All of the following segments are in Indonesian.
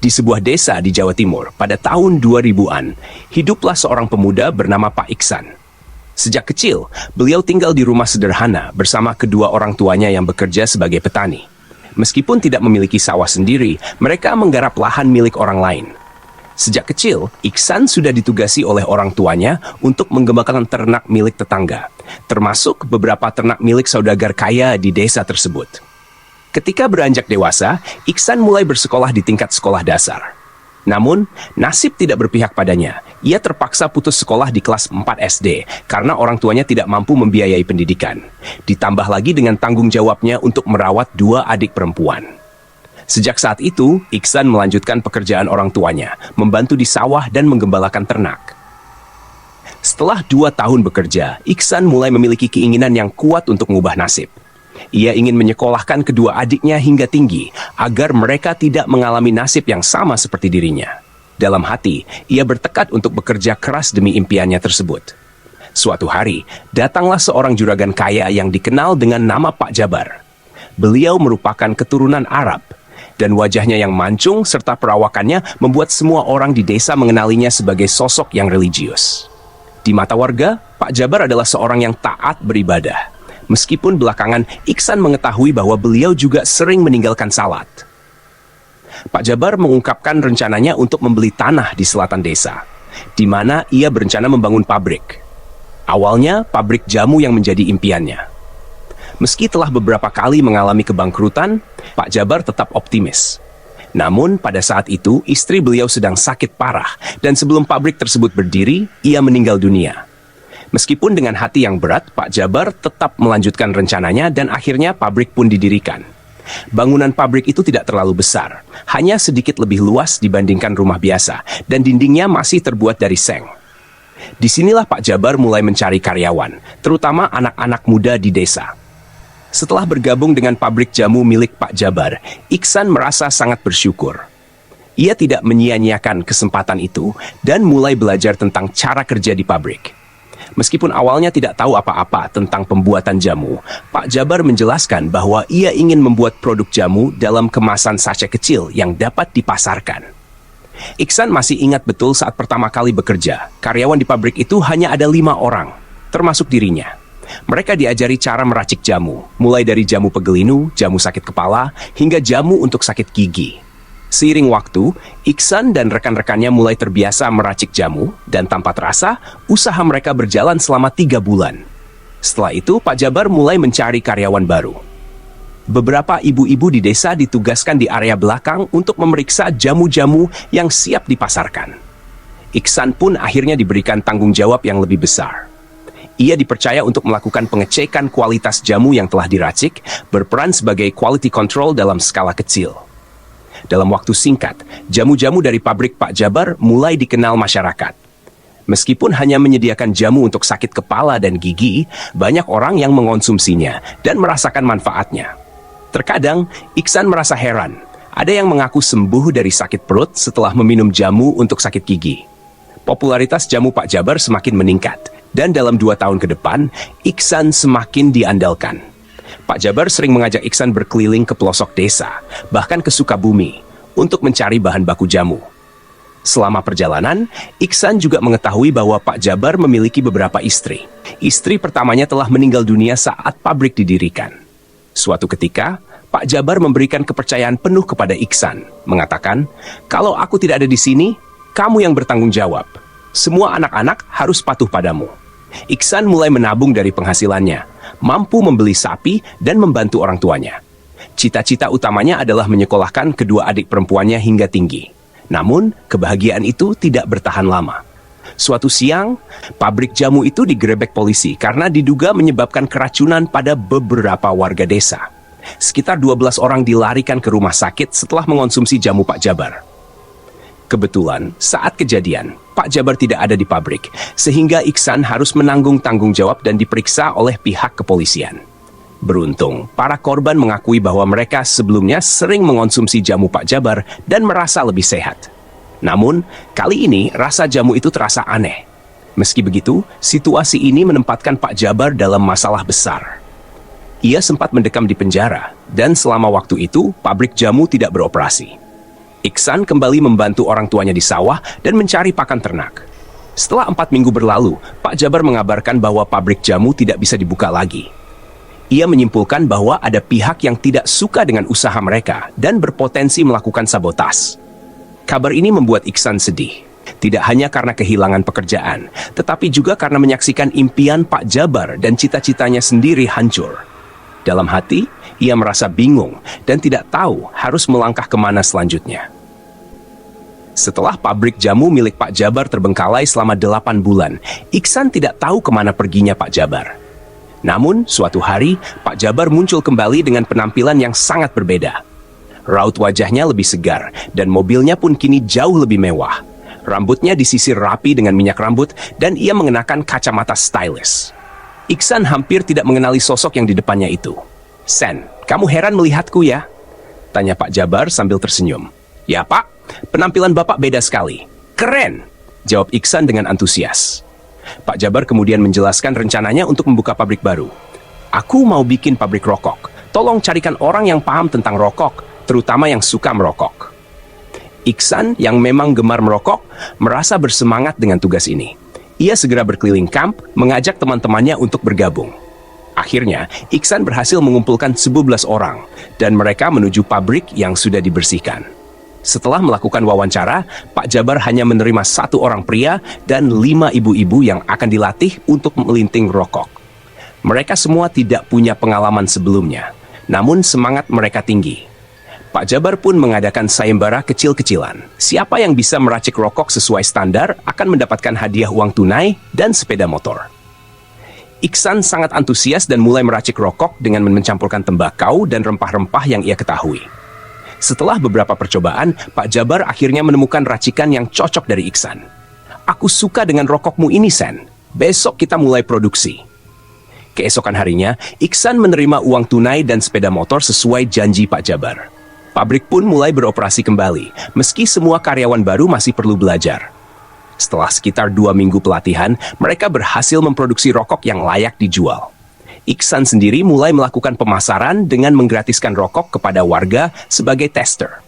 Di sebuah desa di Jawa Timur pada tahun 2000-an, hiduplah seorang pemuda bernama Pak Iksan. Sejak kecil, beliau tinggal di rumah sederhana bersama kedua orang tuanya yang bekerja sebagai petani. Meskipun tidak memiliki sawah sendiri, mereka menggarap lahan milik orang lain. Sejak kecil, Iksan sudah ditugasi oleh orang tuanya untuk mengembangkan ternak milik tetangga, termasuk beberapa ternak milik saudagar kaya di desa tersebut. Ketika beranjak dewasa, Iksan mulai bersekolah di tingkat sekolah dasar. Namun, nasib tidak berpihak padanya. Ia terpaksa putus sekolah di kelas 4 SD karena orang tuanya tidak mampu membiayai pendidikan. Ditambah lagi dengan tanggung jawabnya untuk merawat dua adik perempuan. Sejak saat itu, Iksan melanjutkan pekerjaan orang tuanya, membantu di sawah dan menggembalakan ternak. Setelah 2 tahun bekerja, Iksan mulai memiliki keinginan yang kuat untuk mengubah nasib. Ia ingin menyekolahkan kedua adiknya hingga tinggi, agar mereka tidak mengalami nasib yang sama seperti dirinya. Dalam hati, ia bertekad untuk bekerja keras demi impiannya tersebut. Suatu hari, datanglah seorang juragan kaya yang dikenal dengan nama Pak Jabar. Beliau merupakan keturunan Arab, dan wajahnya yang mancung serta perawakannya membuat semua orang di desa mengenalinya sebagai sosok yang religius. Di mata warga, Pak Jabar adalah seorang yang taat beribadah. Meskipun belakangan Iksan mengetahui bahwa beliau juga sering meninggalkan salat. Pak Jabar mengungkapkan rencananya untuk membeli tanah di selatan desa, di mana ia berencana membangun pabrik. Awalnya, pabrik jamu yang menjadi impiannya. Meski telah beberapa kali mengalami kebangkrutan, Pak Jabar tetap optimis. Namun, pada saat itu, istri beliau sedang sakit parah, dan sebelum pabrik tersebut berdiri, ia meninggal dunia. Meskipun dengan hati yang berat, Pak Jabar tetap melanjutkan rencananya dan akhirnya pabrik pun didirikan. Bangunan pabrik itu tidak terlalu besar, hanya sedikit lebih luas dibandingkan rumah biasa, dan dindingnya masih terbuat dari seng. Disinilah Pak Jabar mulai mencari karyawan, terutama anak-anak muda di desa. Setelah bergabung dengan pabrik jamu milik Pak Jabar, Iksan merasa sangat bersyukur. Ia tidak menyia-nyiakan kesempatan itu dan mulai belajar tentang cara kerja di pabrik. Meskipun awalnya tidak tahu apa-apa tentang pembuatan jamu, Pak Jabar menjelaskan bahwa ia ingin membuat produk jamu dalam kemasan sachet kecil yang dapat dipasarkan. Iksan masih ingat betul saat pertama kali bekerja, karyawan di pabrik itu hanya ada 5 orang, termasuk dirinya. Mereka diajari cara meracik jamu, mulai dari jamu pegelinu, jamu sakit kepala, hingga jamu untuk sakit gigi. Seiring waktu, Iksan dan rekan-rekannya mulai terbiasa meracik jamu, dan tanpa terasa, usaha mereka berjalan selama 3 bulan. Setelah itu, Pak Jabar mulai mencari karyawan baru. Beberapa ibu-ibu di desa ditugaskan di area belakang untuk memeriksa jamu-jamu yang siap dipasarkan. Iksan pun akhirnya diberikan tanggung jawab yang lebih besar. Ia dipercaya untuk melakukan pengecekan kualitas jamu yang telah diracik, berperan sebagai quality control dalam skala kecil. Dalam waktu singkat, jamu-jamu dari pabrik Pak Jabar mulai dikenal masyarakat. Meskipun hanya menyediakan jamu untuk sakit kepala dan gigi, banyak orang yang mengonsumsinya dan merasakan manfaatnya. Terkadang, Iksan merasa heran. Ada yang mengaku sembuh dari sakit perut setelah meminum jamu untuk sakit gigi. Popularitas jamu Pak Jabar semakin meningkat, dan dalam 2 tahun ke depan, Iksan semakin diandalkan. Pak Jabar sering mengajak Iksan berkeliling ke pelosok desa, bahkan ke Sukabumi, untuk mencari bahan baku jamu. Selama perjalanan, Iksan juga mengetahui bahwa Pak Jabar memiliki beberapa istri. Istri pertamanya telah meninggal dunia saat pabrik didirikan. Suatu ketika, Pak Jabar memberikan kepercayaan penuh kepada Iksan, mengatakan, "Kalau aku tidak ada di sini, kamu yang bertanggung jawab. Semua anak-anak harus patuh padamu." Iksan mulai menabung dari penghasilannya, mampu membeli sapi dan membantu orang tuanya. Cita-cita utamanya adalah menyekolahkan kedua adik perempuannya hingga tinggi. Namun, kebahagiaan itu tidak bertahan lama. Suatu siang, pabrik jamu itu digerebek polisi karena diduga menyebabkan keracunan pada beberapa warga desa. Sekitar 12 orang dilarikan ke rumah sakit setelah mengonsumsi jamu Pak Jabar. Kebetulan, saat kejadian, Pak Jabar tidak ada di pabrik, sehingga Iksan harus menanggung tanggung jawab dan diperiksa oleh pihak kepolisian. Beruntung, para korban mengakui bahwa mereka sebelumnya sering mengonsumsi jamu Pak Jabar dan merasa lebih sehat. Namun, kali ini rasa jamu itu terasa aneh. Meski begitu, situasi ini menempatkan Pak Jabar dalam masalah besar. Ia sempat mendekam di penjara, dan selama waktu itu, pabrik jamu tidak beroperasi. Iksan kembali membantu orang tuanya di sawah dan mencari pakan ternak. Setelah 4 minggu berlalu, Pak Jabar mengabarkan bahwa pabrik jamu tidak bisa dibuka lagi. Ia menyimpulkan bahwa ada pihak yang tidak suka dengan usaha mereka dan berpotensi melakukan sabotas. Kabar ini membuat Iksan sedih. Tidak hanya karena kehilangan pekerjaan, tetapi juga karena menyaksikan impian Pak Jabar dan cita-citanya sendiri hancur. Dalam hati, ia merasa bingung dan tidak tahu harus melangkah kemana selanjutnya. Setelah pabrik jamu milik Pak Jabar terbengkalai selama 8 bulan, Iksan tidak tahu kemana perginya Pak Jabar. Namun, suatu hari, Pak Jabar muncul kembali dengan penampilan yang sangat berbeda. Raut wajahnya lebih segar, dan mobilnya pun kini jauh lebih mewah. Rambutnya disisir rapi dengan minyak rambut, dan ia mengenakan kacamata stylish. Iksan hampir tidak mengenali sosok yang di depannya itu. "Sen, kamu heran melihatku ya?" tanya Pak Jabar sambil tersenyum. "Ya Pak, penampilan Bapak beda sekali." "Keren," jawab Iksan dengan antusias. Pak Jabar kemudian menjelaskan rencananya untuk membuka pabrik baru. "Aku mau bikin pabrik rokok. Tolong carikan orang yang paham tentang rokok, terutama yang suka merokok." Iksan yang memang gemar merokok merasa bersemangat dengan tugas ini. Ia segera berkeliling kamp, mengajak teman-temannya untuk bergabung. Akhirnya, Iksan berhasil mengumpulkan 11 orang, dan mereka menuju pabrik yang sudah dibersihkan. Setelah melakukan wawancara, Pak Jabar hanya menerima 1 orang pria dan 5 ibu-ibu yang akan dilatih untuk melinting rokok. Mereka semua tidak punya pengalaman sebelumnya, namun semangat mereka tinggi. Pak Jabar pun mengadakan sayembara kecil-kecilan. Siapa yang bisa meracik rokok sesuai standar akan mendapatkan hadiah uang tunai dan sepeda motor. Iksan sangat antusias dan mulai meracik rokok dengan mencampurkan tembakau dan rempah-rempah yang ia ketahui. Setelah beberapa percobaan, Pak Jabar akhirnya menemukan racikan yang cocok dari Iksan. "Aku suka dengan rokokmu ini, Sen. Besok kita mulai produksi." Keesokan harinya, Iksan menerima uang tunai dan sepeda motor sesuai janji Pak Jabar. Pabrik pun mulai beroperasi kembali, meski semua karyawan baru masih perlu belajar. Setelah sekitar 2 minggu pelatihan, mereka berhasil memproduksi rokok yang layak dijual. Iksan sendiri mulai melakukan pemasaran dengan menggratiskan rokok kepada warga sebagai tester.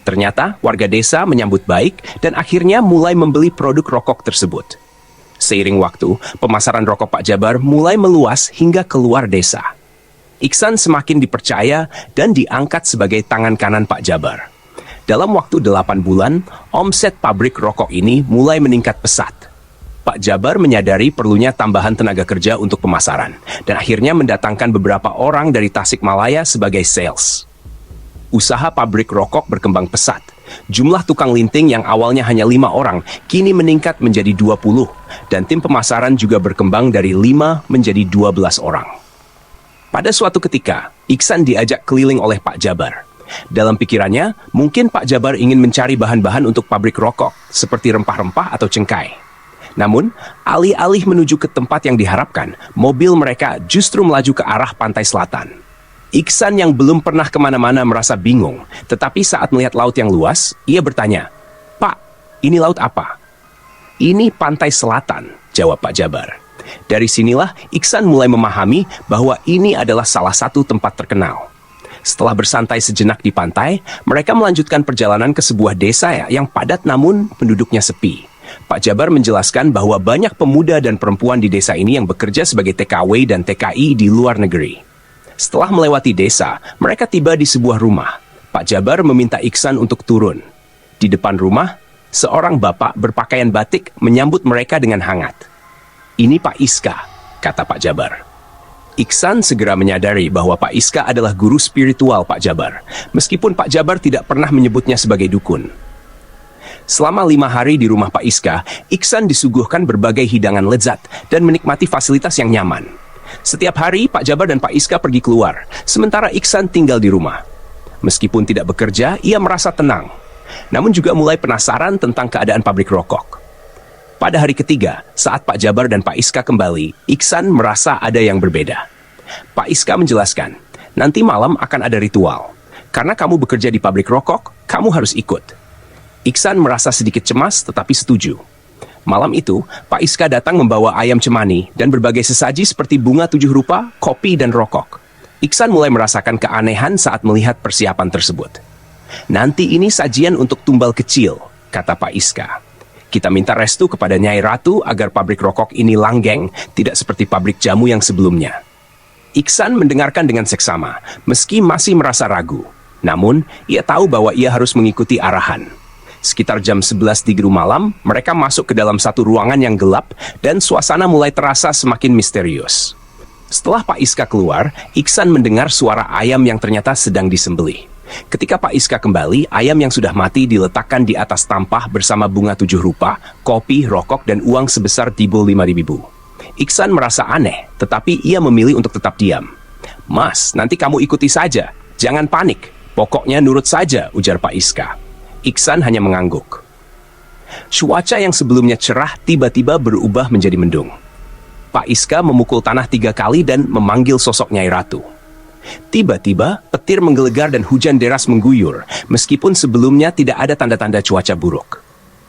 Ternyata warga desa menyambut baik dan akhirnya mulai membeli produk rokok tersebut. Seiring waktu, pemasaran rokok Pak Jabar mulai meluas hingga keluar desa. Iksan semakin dipercaya dan diangkat sebagai tangan kanan Pak Jabar. Dalam waktu 8 bulan, omset pabrik rokok ini mulai meningkat pesat. Pak Jabar menyadari perlunya tambahan tenaga kerja untuk pemasaran, dan akhirnya mendatangkan beberapa orang dari Tasikmalaya sebagai sales. Usaha pabrik rokok berkembang pesat. Jumlah tukang linting yang awalnya hanya 5 orang, kini meningkat menjadi 20, dan tim pemasaran juga berkembang dari 5 menjadi 12 orang. Pada suatu ketika, Iksan diajak keliling oleh Pak Jabar. Dalam pikirannya, mungkin Pak Jabar ingin mencari bahan-bahan untuk pabrik rokok, seperti rempah-rempah atau cengkai. Namun, alih-alih menuju ke tempat yang diharapkan, mobil mereka justru melaju ke arah pantai selatan. Iksan yang belum pernah kemana-mana merasa bingung, tetapi saat melihat laut yang luas, ia bertanya, "Pak, ini laut apa?" "Ini pantai selatan," jawab Pak Jabar. Dari sinilah Iksan mulai memahami bahwa ini adalah salah satu tempat terkenal. Setelah bersantai sejenak di pantai, mereka melanjutkan perjalanan ke sebuah desa yang padat namun penduduknya sepi. Pak Jabar menjelaskan bahwa banyak pemuda dan perempuan di desa ini yang bekerja sebagai TKW dan TKI di luar negeri. Setelah melewati desa, mereka tiba di sebuah rumah. Pak Jabar meminta Iksan untuk turun. Di depan rumah, seorang bapak berpakaian batik menyambut mereka dengan hangat. "Ini Pak Iska," kata Pak Jabar. Iksan segera menyadari bahwa Pak Iska adalah guru spiritual Pak Jabar, meskipun Pak Jabar tidak pernah menyebutnya sebagai dukun. Selama 5 hari di rumah Pak Iska, Iksan disuguhkan berbagai hidangan lezat dan menikmati fasilitas yang nyaman. Setiap hari, Pak Jabar dan Pak Iska pergi keluar, sementara Iksan tinggal di rumah. Meskipun tidak bekerja, ia merasa tenang, namun juga mulai penasaran tentang keadaan pabrik rokok. Pada hari ketiga, saat Pak Jabar dan Pak Iska kembali, Iksan merasa ada yang berbeda. Pak Iska menjelaskan, "Nanti malam akan ada ritual. Karena kamu bekerja di pabrik rokok, kamu harus ikut." Iksan merasa sedikit cemas tetapi setuju. Malam itu, Pak Iska datang membawa ayam cemani dan berbagai sesaji seperti bunga 7 rupa, kopi, dan rokok. Iksan mulai merasakan keanehan saat melihat persiapan tersebut. Nanti ini sajian untuk tumbal kecil, kata Pak Iska. Kita minta restu kepada Nyai Ratu agar pabrik rokok ini langgeng, tidak seperti pabrik jamu yang sebelumnya. Iksan mendengarkan dengan seksama, meski masih merasa ragu. Namun, ia tahu bahwa ia harus mengikuti arahan. Sekitar jam 11.30 malam, mereka masuk ke dalam satu ruangan yang gelap dan suasana mulai terasa semakin misterius. Setelah Pak Iska keluar, Iksan mendengar suara ayam yang ternyata sedang disembelih. Ketika Pak Iska kembali, ayam yang sudah mati diletakkan di atas tampah bersama bunga 7 rupa, kopi, rokok, dan uang sebesar tibul 5.000. Iksan merasa aneh, tetapi ia memilih untuk tetap diam. "Mas, nanti kamu ikuti saja. Jangan panik. Pokoknya nurut saja," ujar Pak Iska. Iksan hanya mengangguk. Cuaca yang sebelumnya cerah tiba-tiba berubah menjadi mendung. Pak Iska memukul tanah 3 kali dan memanggil sosok Nyai Ratu. Tiba-tiba, petir menggelegar dan hujan deras mengguyur, meskipun sebelumnya tidak ada tanda-tanda cuaca buruk.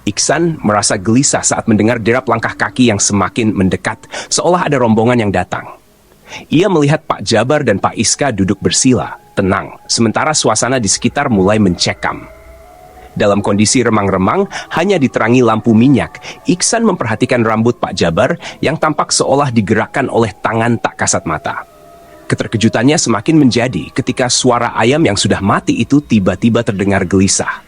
Iksan merasa gelisah saat mendengar derap langkah kaki yang semakin mendekat, seolah ada rombongan yang datang. Ia melihat Pak Jabar dan Pak Iska duduk bersila, tenang, sementara suasana di sekitar mulai mencekam. Dalam kondisi remang-remang, hanya diterangi lampu minyak, Iksan memperhatikan rambut Pak Jabar yang tampak seolah digerakkan oleh tangan tak kasat mata. Keterkejutannya semakin menjadi ketika suara ayam yang sudah mati itu tiba-tiba terdengar gelisah.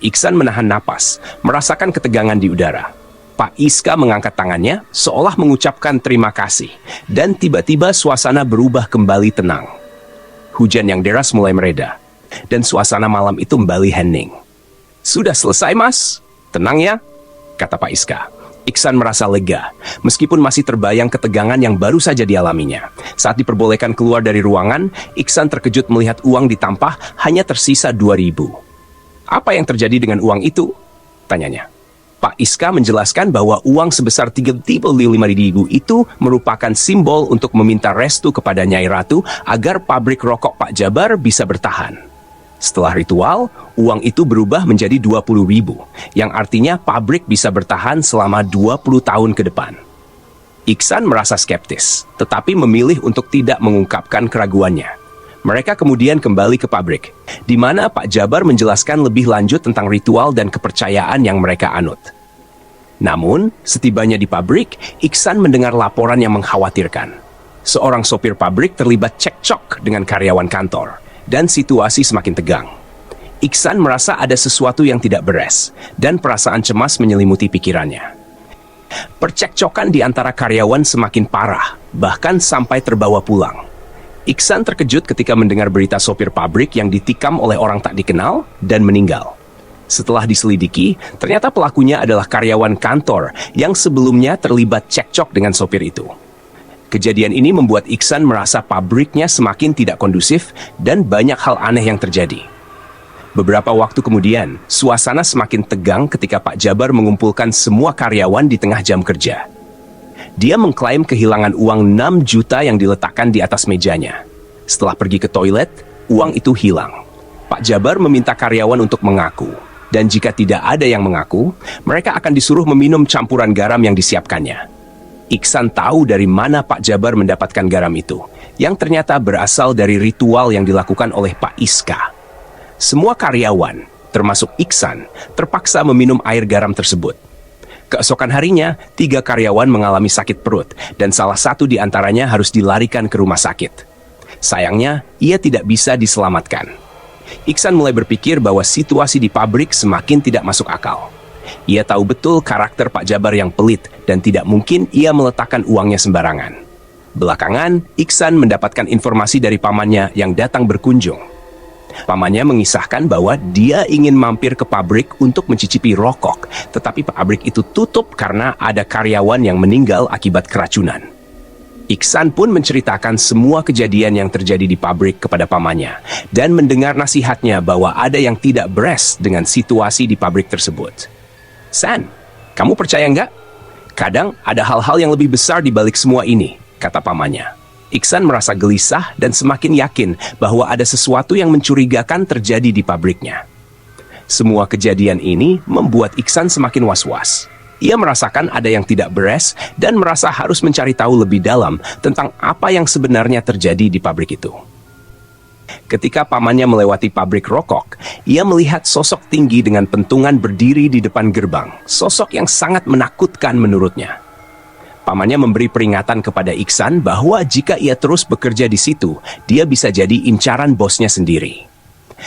Iksan menahan napas, merasakan ketegangan di udara. Pak Iska mengangkat tangannya, seolah mengucapkan terima kasih, dan tiba-tiba suasana berubah kembali tenang. Hujan yang deras mulai mereda, dan suasana malam itu kembali hening. "Sudah selesai, Mas? Tenang ya," kata Pak Iska. Iksan merasa lega, meskipun masih terbayang ketegangan yang baru saja dialaminya. Saat diperbolehkan keluar dari ruangan, Iksan terkejut melihat uang di tampah hanya tersisa 2.000. "Apa yang terjadi dengan uang itu?" tanyanya. Pak Iska menjelaskan bahwa uang sebesar 35.000 itu merupakan simbol untuk meminta restu kepada Nyai Ratu agar pabrik rokok Pak Jabar bisa bertahan. Setelah ritual, uang itu berubah menjadi 20.000, yang artinya pabrik bisa bertahan selama 20 tahun ke depan. Iksan merasa skeptis, tetapi memilih untuk tidak mengungkapkan keraguannya. Mereka kemudian kembali ke pabrik, di mana Pak Jabar menjelaskan lebih lanjut tentang ritual dan kepercayaan yang mereka anut. Namun, setibanya di pabrik, Iksan mendengar laporan yang mengkhawatirkan. Seorang sopir pabrik terlibat cekcok dengan karyawan kantor, dan situasi semakin tegang. Iksan merasa ada sesuatu yang tidak beres, dan perasaan cemas menyelimuti pikirannya. Percekcokan di antara karyawan semakin parah, bahkan sampai terbawa pulang. Iksan terkejut ketika mendengar berita sopir pabrik yang ditikam oleh orang tak dikenal dan meninggal. Setelah diselidiki, ternyata pelakunya adalah karyawan kantor yang sebelumnya terlibat cekcok dengan sopir itu. Kejadian ini membuat Iksan merasa pabriknya semakin tidak kondusif dan banyak hal aneh yang terjadi. Beberapa waktu kemudian, suasana semakin tegang ketika Pak Jabar mengumpulkan semua karyawan di tengah jam kerja. Dia mengklaim kehilangan uang 6 juta yang diletakkan di atas mejanya. Setelah pergi ke toilet, uang itu hilang. Pak Jabar meminta karyawan untuk mengaku, dan jika tidak ada yang mengaku, mereka akan disuruh meminum campuran garam yang disiapkannya. Iksan tahu dari mana Pak Jabar mendapatkan garam itu, yang ternyata berasal dari ritual yang dilakukan oleh Pak Iska. Semua karyawan, termasuk Iksan, terpaksa meminum air garam tersebut. Keesokan harinya, 3 karyawan mengalami sakit perut, dan salah satu di antaranya harus dilarikan ke rumah sakit. Sayangnya, ia tidak bisa diselamatkan. Iksan mulai berpikir bahwa situasi di pabrik semakin tidak masuk akal. Ia tahu betul karakter Pak Jabar yang pelit, dan tidak mungkin ia meletakkan uangnya sembarangan. Belakangan, Iksan mendapatkan informasi dari pamannya yang datang berkunjung. Pamannya mengisahkan bahwa dia ingin mampir ke pabrik untuk mencicipi rokok, tetapi pabrik itu tutup karena ada karyawan yang meninggal akibat keracunan. Iksan pun menceritakan semua kejadian yang terjadi di pabrik kepada pamannya, dan mendengar nasihatnya bahwa ada yang tidak beres dengan situasi di pabrik tersebut. "San, kamu percaya nggak? Kadang ada hal-hal yang lebih besar di balik semua ini," kata pamannya. Iksan merasa gelisah dan semakin yakin bahwa ada sesuatu yang mencurigakan terjadi di pabriknya. Semua kejadian ini membuat Iksan semakin was-was. Ia merasakan ada yang tidak beres dan merasa harus mencari tahu lebih dalam tentang apa yang sebenarnya terjadi di pabrik itu. Ketika pamannya melewati pabrik rokok, ia melihat sosok tinggi dengan pentungan berdiri di depan gerbang, sosok yang sangat menakutkan menurutnya. Pamannya memberi peringatan kepada Iksan bahwa jika ia terus bekerja di situ, dia bisa jadi incaran bosnya sendiri.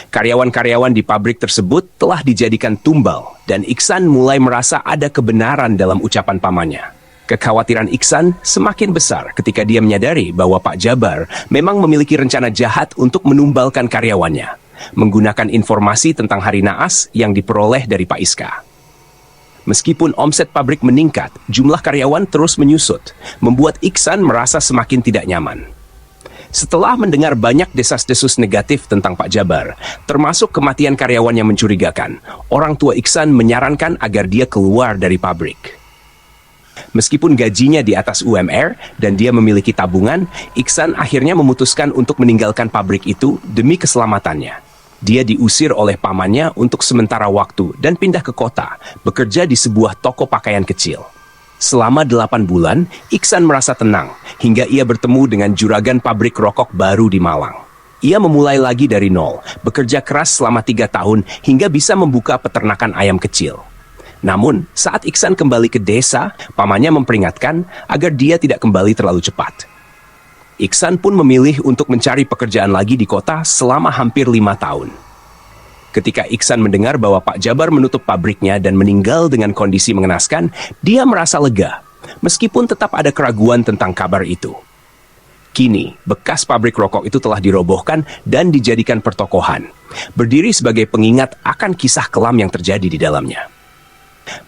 Karyawan-karyawan di pabrik tersebut telah dijadikan tumbal, dan Iksan mulai merasa ada kebenaran dalam ucapan pamannya. Kekhawatiran Iksan semakin besar ketika dia menyadari bahwa Pak Jabar memang memiliki rencana jahat untuk menumbalkan karyawannya, menggunakan informasi tentang hari naas yang diperoleh dari Pak Iska. Meskipun omset pabrik meningkat, jumlah karyawan terus menyusut, membuat Iksan merasa semakin tidak nyaman. Setelah mendengar banyak desas-desus negatif tentang Pak Jabar, termasuk kematian karyawan yang mencurigakan, orang tua Iksan menyarankan agar dia keluar dari pabrik. Meskipun gajinya di atas UMR dan dia memiliki tabungan, Iksan akhirnya memutuskan untuk meninggalkan pabrik itu demi keselamatannya. Dia diusir oleh pamannya untuk sementara waktu dan pindah ke kota, bekerja di sebuah toko pakaian kecil. Selama 8 bulan, Iksan merasa tenang hingga ia bertemu dengan juragan pabrik rokok baru di Malang. Ia memulai lagi dari nol, bekerja keras selama 3 tahun hingga bisa membuka peternakan ayam kecil. Namun, saat Iksan kembali ke desa, pamannya memperingatkan agar dia tidak kembali terlalu cepat. Iksan pun memilih untuk mencari pekerjaan lagi di kota selama hampir 5 tahun. Ketika Iksan mendengar bahwa Pak Jabar menutup pabriknya dan meninggal dengan kondisi mengenaskan, dia merasa lega, meskipun tetap ada keraguan tentang kabar itu. Kini, bekas pabrik rokok itu telah dirobohkan dan dijadikan pertokohan, berdiri sebagai pengingat akan kisah kelam yang terjadi di dalamnya.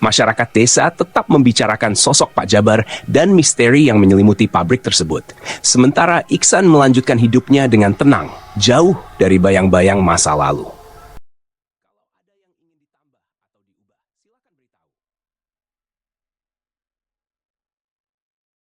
Masyarakat desa tetap membicarakan sosok Pak Jabar dan misteri yang menyelimuti pabrik tersebut. Sementara Iksan melanjutkan hidupnya dengan tenang, jauh dari bayang-bayang masa lalu.